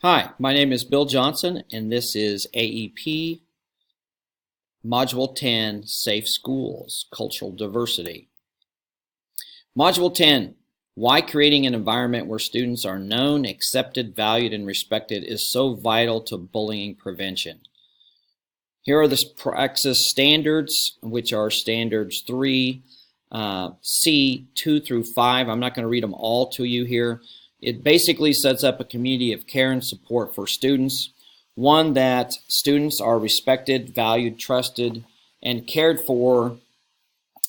Hi, my name is Bill Johnson, and this is AEP Module 10, Safe Schools, Cultural Diversity. Module 10, why creating an environment where students are known, accepted, valued, and respected is so vital to bullying prevention. Here are the praxis standards, which are standards 3, C, 2 through 5. I'm not going to read them all to you here. It basically sets up a community of care and support for students. One, that students are respected, valued, trusted, and cared for,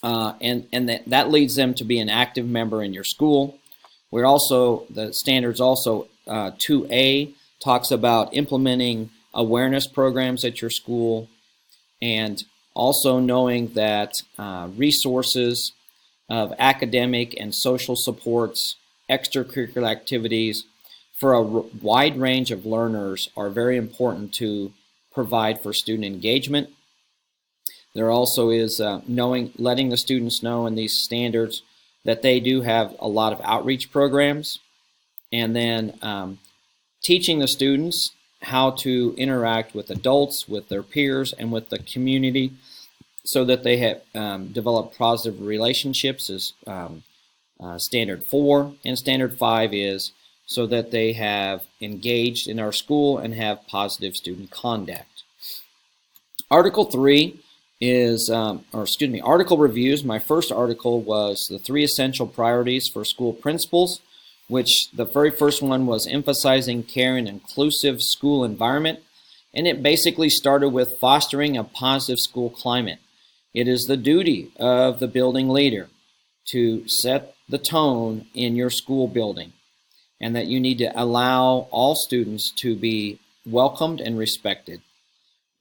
and that leads them to be an active member in your school. The standards also, 2A talks about implementing awareness programs at your school, and also knowing that resources of academic and social supports, extracurricular activities for a wide range of learners are very important to provide for student engagement. There also is letting the students know in these standards that they do have a lot of outreach programs, and then teaching the students how to interact with adults, with their peers, and with the community so that they have developed positive relationships is standard 4, and standard 5 is so that they have engaged in our school and have positive student conduct. Article 3 is, article reviews. My first article was the 3 essential priorities for school principals, which the very first one was emphasizing care and inclusive school environment, and it basically started with fostering a positive school climate. It is the duty of the building leader to set the tone in your school building, and that you need to allow all students to be welcomed and respected.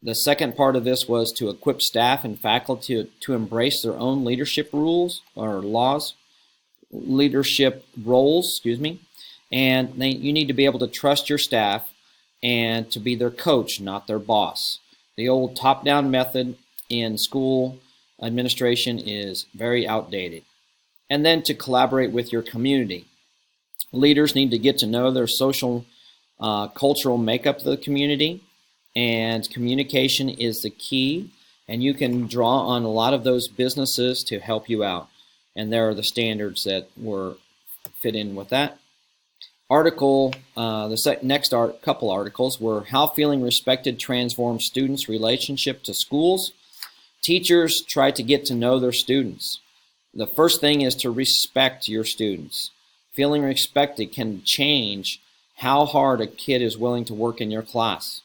The second part of this was to equip staff and faculty to embrace their own leadership roles, and you need to be able to trust your staff and to be their coach, not their boss. The old top-down method in school administration is very outdated. And then to collaborate with your community. Leaders need to get to know their social, cultural makeup of the community, and communication is the key, and you can draw on a lot of those businesses to help you out. And there are the standards that fit in with that. Couple articles were how feeling respected transforms students' relationship to schools. Teachers try to get to know their students. The first thing is to respect your students. Feeling respected can change how hard a kid is willing to work in your class.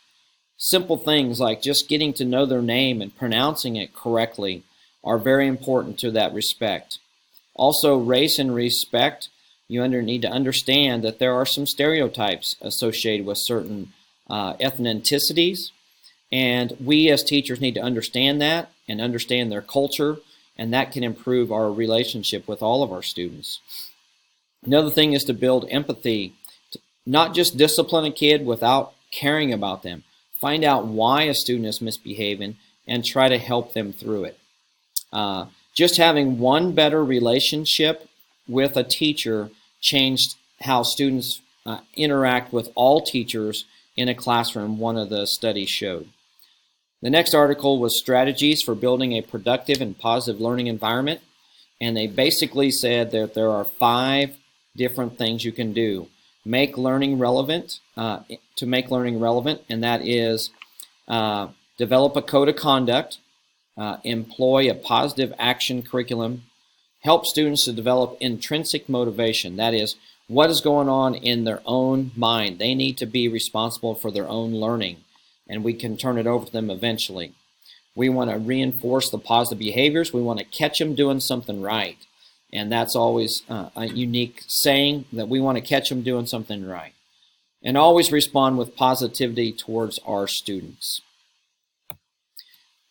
Simple things like just getting to know their name and pronouncing it correctly are very important to that respect. Also, race and respect, you need to understand that there are some stereotypes associated with certain ethnicities, and we as teachers need to understand that and understand their culture, and that can improve our relationship with all of our students. Another thing is to build empathy, not just discipline a kid without caring about them. Find out why a student is misbehaving and try to help them through it. Just having one better relationship with a teacher changed how students interact with all teachers in a classroom, one of the studies showed. The next article was strategies for building a productive and positive learning environment, and they basically said that there are 5 different things you can do. Make learning relevant, and that is develop a code of conduct, employ a positive action curriculum, help students to develop intrinsic motivation, that is, what is going on in their own mind. They need to be responsible for their own learning, and we can turn it over to them eventually. We want to reinforce the positive behaviors. We want to catch them doing something right. And that's always a unique saying, that we want to catch them doing something right. And always respond with positivity towards our students.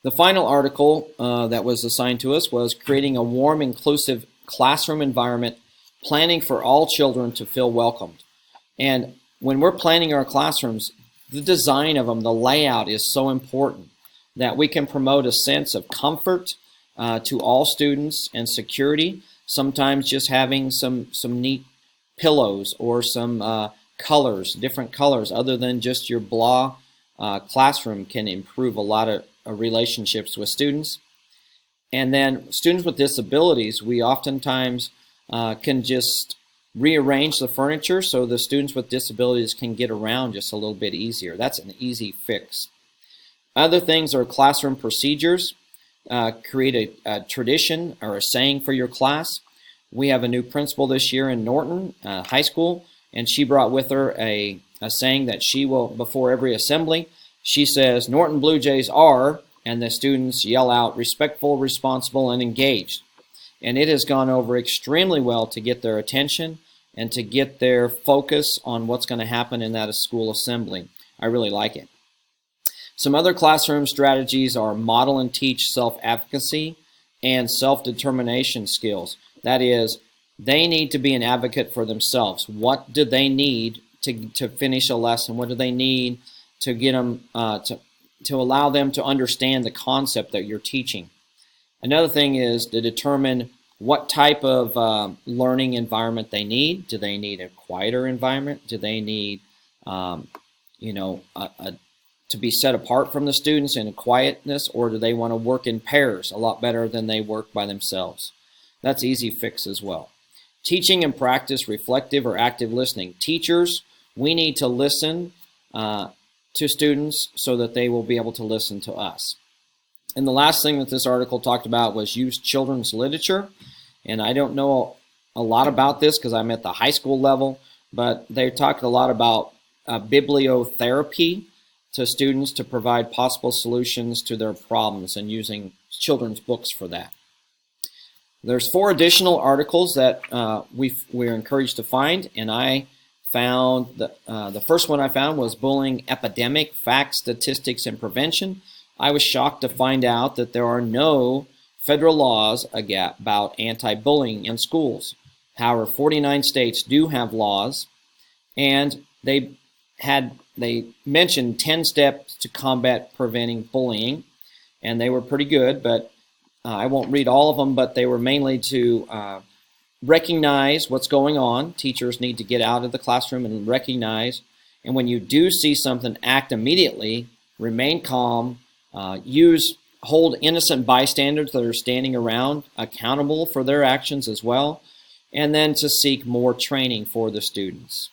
The final article that was assigned to us was creating a warm, inclusive classroom environment, planning for all children to feel welcomed. And when we're planning our classrooms, the design of them, the layout is so important that we can promote a sense of comfort to all students and security. Sometimes just having some neat pillows or some colors, different colors, other than just your blah classroom can improve a lot of relationships with students. And then students with disabilities, we oftentimes can just rearrange the furniture so the students with disabilities can get around just a little bit easier. That's an easy fix. Other things are classroom procedures. Create a tradition or a saying for your class. We have a new principal this year in Norton High School, and she brought with her a saying that she will, before every assembly, she says, "Norton Blue Jays are," and the students yell out, "respectful, responsible, and engaged." And it has gone over extremely well to get their attention and to get their focus on what's going to happen in that school assembly. I really like it. Some other classroom strategies are model and teach self-advocacy and self-determination skills. That is, they need to be an advocate for themselves. What do they need to finish a lesson? What do they need to get them to allow them to understand the concept that you're teaching? Another thing is to determine what type of learning environment they need. Do they need a quieter environment? Do they need, to be set apart from the students in quietness, or do they want to work in pairs a lot better than they work by themselves? That's easy fix as well. Teaching and practice reflective or active listening. Teachers, we need to listen to students so that they will be able to listen to us. And the last thing that this article talked about was use children's literature. And I don't know a lot about this because I'm at the high school level, but they talked a lot about bibliotherapy to students to provide possible solutions to their problems and using children's books for that. There's 4 additional articles that we're encouraged to find, and I found the first one I found was Bullying Epidemic, Facts, Statistics, and Prevention. I was shocked to find out that there are no federal laws about anti-bullying in schools. However, 49 states do have laws, and they mentioned 10 steps to combat preventing bullying, and they were pretty good, but I won't read all of them, but they were mainly to recognize what's going on. Teachers need to get out of the classroom and recognize, and when you do see something, act immediately, remain calm, hold innocent bystanders that are standing around accountable for their actions as well, and then to seek more training for the students.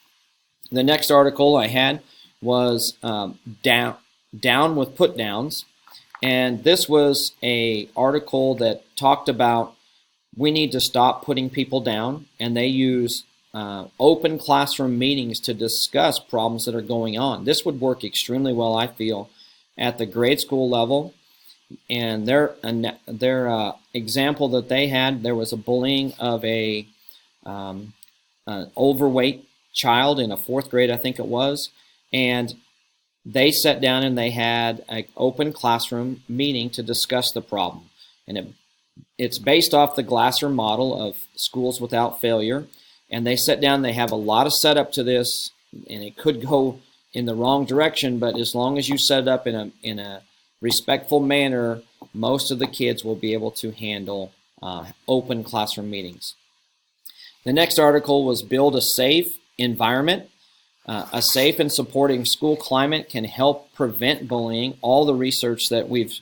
The next article I had was Down with Put Downs, and this was an article that talked about we need to stop putting people down, and they use open classroom meetings to discuss problems that are going on. This would work extremely well, I feel, at the grade school level. And their example that they had, there was a bullying of an overweight child in a 4th grade, I think it was, and they sat down and they had an open classroom meeting to discuss the problem. And it's based off the Glasser model of schools without failure. And they sat down, they have a lot of setup to this, and it could go in the wrong direction, but as long as you set it up in a respectful manner, most of the kids will be able to handle open classroom meetings. The next article was Build a Safe Environment. A safe and supporting school climate can help prevent bullying. All the research that we've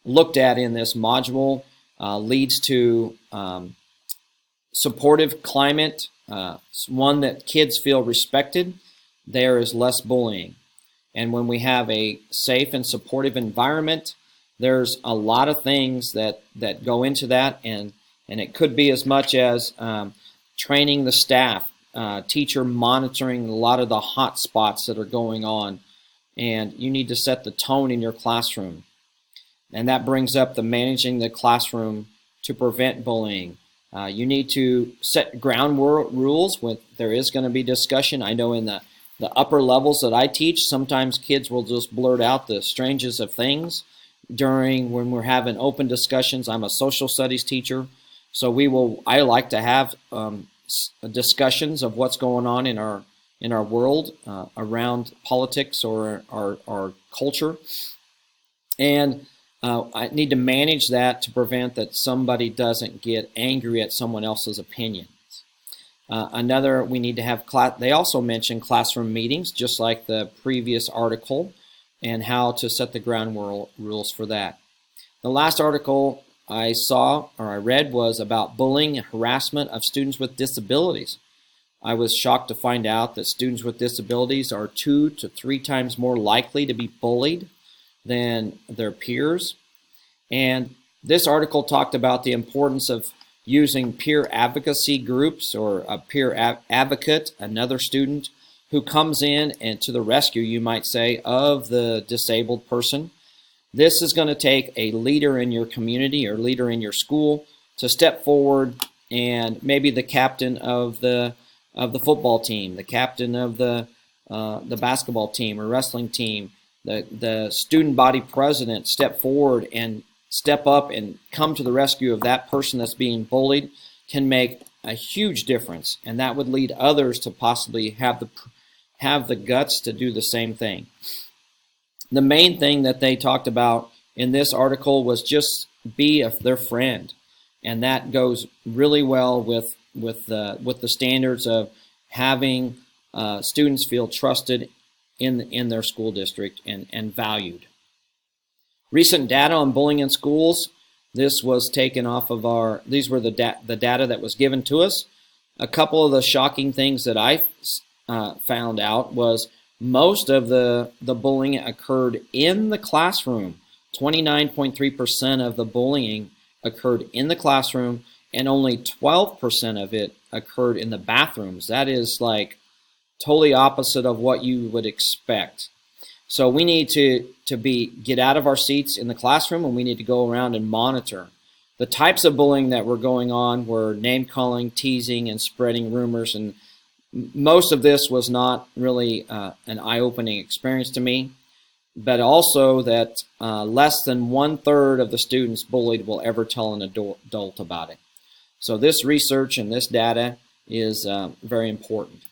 looked at in this module leads to supportive climate, one that kids feel respected. There is less bullying. And when we have a safe and supportive environment, there's a lot of things that go into that, and it could be as much as training the staff, teacher monitoring a lot of the hot spots that are going on, and you need to set the tone in your classroom. And that brings up the managing the classroom to prevent bullying. You need to set ground rules. There is going to be discussion. I know in the upper levels that I teach, sometimes kids will just blurt out the strangest of things when we're having open discussions. I'm a social studies teacher, so I like to have discussions of what's going on in our world around politics or our culture, and I need to manage that to prevent that somebody doesn't get angry at someone else's opinions. We need to have class. They also mention classroom meetings, just like the previous article, and how to set the ground rules for that. The last article I read was about bullying and harassment of students with disabilities. I was shocked to find out that students with disabilities are 2 to 3 times more likely to be bullied than their peers. And this article talked about the importance of using peer advocacy groups, or a peer advocate, another student who comes in and to the rescue, you might say, of the disabled person. This is going to take a leader in your community or leader in your school to step forward, and maybe the captain of the football team, the captain of the basketball team or wrestling team, the student body president step forward and step up and come to the rescue of that person that's being bullied, can make a huge difference, and that would lead others to possibly have the guts to do the same thing. The main thing that they talked about in this article was just be their friend, and that goes really well with the standards of having students feel trusted in their school district and valued. Recent data on bullying in schools. This was taken off of these were the data that was given to us. A couple of the shocking things that I found out was most of the bullying occurred in the classroom. 29.3% of the bullying occurred in the classroom, and only 12% of it occurred in the bathrooms. That is like totally opposite of what you would expect. So we need to get out of our seats in the classroom, and we need to go around and monitor. The types of bullying that were going on were name-calling, teasing, and spreading rumors, and most of this was not really an eye-opening experience to me, but also that less than 1/3 of the students bullied will ever tell an adult about it. So this research and this data is very important.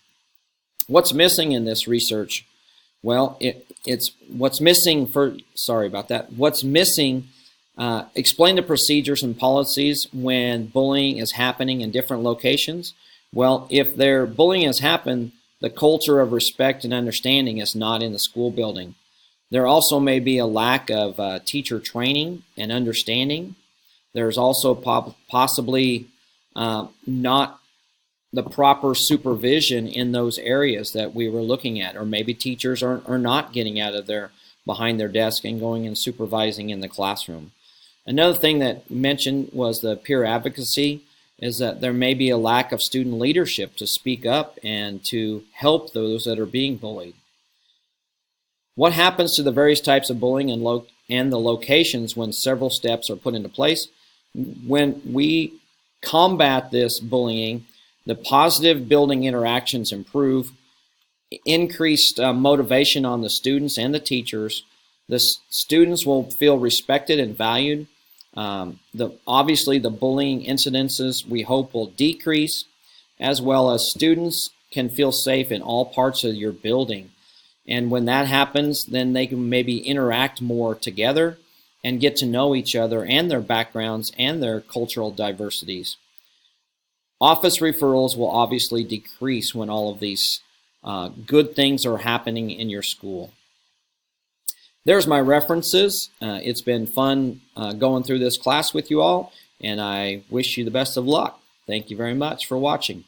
What's missing in this research? Well, what's missing. Explain the procedures and policies when bullying is happening in different locations. Well, if bullying has happened, the culture of respect and understanding is not in the school building. There also may be a lack of teacher training and understanding. There's also possibly not the proper supervision in those areas that we were looking at, or maybe teachers are not getting out of behind their desk and going and supervising in the classroom. Another thing that mentioned was the peer advocacy, is that there may be a lack of student leadership to speak up and to help those that are being bullied. What happens to the various types of bullying and the locations when several steps are put into place? When we combat this bullying, the positive building interactions improve, increased motivation on the students and the teachers. The students will feel respected and valued. Obviously, the bullying incidences we hope will decrease, as well as students can feel safe in all parts of your building. And when that happens, then they can maybe interact more together and get to know each other and their backgrounds and their cultural diversities. Office referrals will obviously decrease when all of these good things are happening in your school. There's my references. It's been fun going through this class with you all, and I wish you the best of luck. Thank you very much for watching.